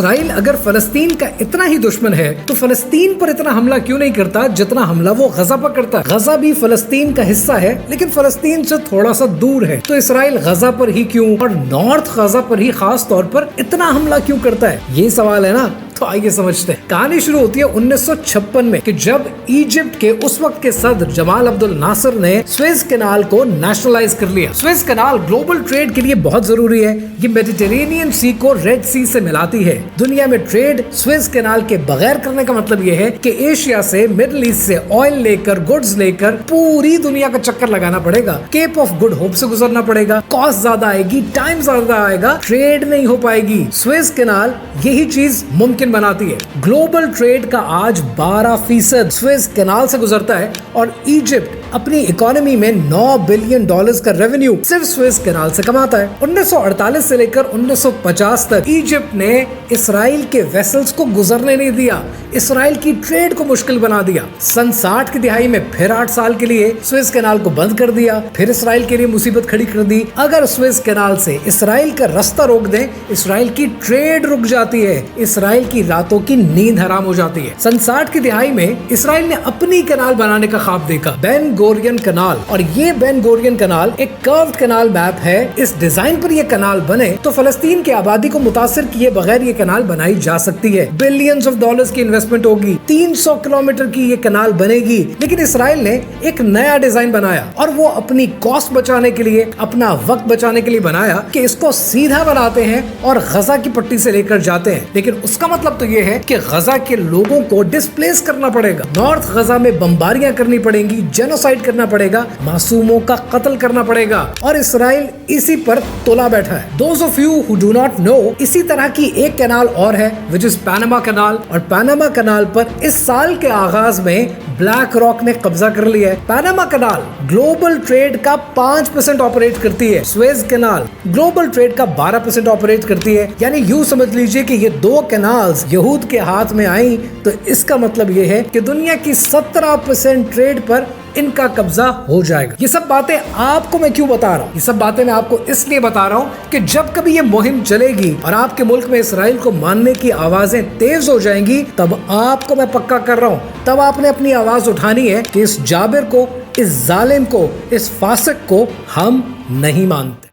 Israel अगर फलस्तीन का इतना ही दुश्मन है तो फलस्तीन पर इतना हमला क्यों नहीं करता जितना हमला वो गजा पर करता है। गजा भी फलस्तीन का हिस्सा है लेकिन फलस्तीन से थोड़ा सा दूर है, तो इसराइल गजा पर ही क्यों और नॉर्थ गजा पर ही खास तौर पर इतना हमला क्यों करता है, ये सवाल है ना। तो आइए समझते हैं। कहानी शुरू होती है 1956 में कि जब इजिप्ट के उस वक्त के सदर जमाल अब्दुल नासिर ने स्वेज कैनाल को नेशनलाइज कर लिया। स्वेज कैनाल ग्लोबल ट्रेड के लिए बहुत जरूरी है। ये मेडिटेरेनियन सी को रेड सी से मिलाती है। दुनिया में ट्रेड स्वेज कैनाल के बगैर करने का मतलब ये है कि एशिया से मिडिल ईस्ट से ऑयल लेकर गुड्स लेकर पूरी दुनिया का चक्कर लगाना पड़ेगा। केप ऑफ गुड होप से गुजरना पड़ेगा, कॉस्ट ज्यादा आएगी, टाइम ज्यादा आएगा, ट्रेड नहीं हो पाएगी। स्वेज कैनाल यही चीज मुमकिन बनाती है। ग्लोबल ट्रेड का आज 12% स्वेज कैनाल से गुजरता है और इजिप्ट अपनी इकोनॉमी में $9 बिलियन का रेवेन्यू सिर्फ स्वेज कैनाल से कमाता है। 1948 से लेकर 1950 तक इजिप्ट ने इसराइल के वेसल्स को गुजरने नहीं दिया, इसराइल की ट्रेड को मुश्किल बना दिया। सन 60 की दिहाई में फिर 8 साल के लिए स्वेज कैनाल को बंद कर दिया, फिर इसराइल के लिए मुसीबत खड़ी कर दी। अगर स्वेज कैनाल से इसराइल का रास्ता रोक दें, इसराइल की ट्रेड रुक जाती है, इसराइल की रातों की नींद हराम हो जाती है। सन 60 की दिहाई में इसराइल ने अपनी कैनाल बनाने का ख्वाब देखा, बेन गोरियन कैनाल। और ये बेन गोरियन कैनाल एक कर्व्ड कैनाल मैप है। इस डिजाइन पर ये कैनाल बने तो फलस्तीन की आबादी को मुतासिर किए बगैर ये कैनाल बनाई जा सकती है। बिलियंस ऑफ डॉलर्स की इन्वेस्टमेंट होगी, 300 किलोमीटर की ये कैनाल बनेगी। लेकिन इसराइल ने एक नया डिजाइन बनाया और वो अपनी कॉस्ट बचाने के लिए, अपना वक्त बचाने के लिए बनाया कि इसको सीधा बनाते हैं और गजा की पट्टी से लेकर जाते हैं। लेकिन उसका मतलब तो ये है कि गजा के लोगों को डिस्प्लेस करना पड़ेगा, नॉर्थ गजा में बमबारियां करनी पड़ेंगी, जेनोसाइड करना पड़ेगा, मासूमों का कत्ल करना पड़ेगा और इसराइल इसी पर तुला बैठा है। Those of you who do not know, इसी तरह की एक कैनाल और है which is पैनामा कैनाल, और पैनामा कैनाल पर इस साल के आगाज में ब्लैक रॉक ने कब्जा कर लिया है। पैनामा कैनाल ग्लोबल ट्रेड का 5% ऑपरेट करती है, स्वेज कैनाल ग्लोबल ट्रेड का 12% ऑपरेट करती है। यानी यूं समझ लीजिए कि ये दो कैनाल्स यहूद के हाथ में आई तो इसका मतलब ये है कि दुनिया की 17% ट्रेड पर इनका कब्जा हो जाएगा। ये सब बातें आपको मैं क्यों बता रहा हूँ? ये सब बातें मैं आपको इसलिए बता रहा हूँ कि जब कभी ये मुहिम चलेगी और आपके मुल्क में इसराइल को मानने की आवाजें तेज हो जाएंगी, तब आपको मैं पक्का कर रहा हूँ, तब आपने अपनी आवाज उठानी है कि इस जाबिर को, इस जालिम को, इस फासिक को हम नहीं मानते।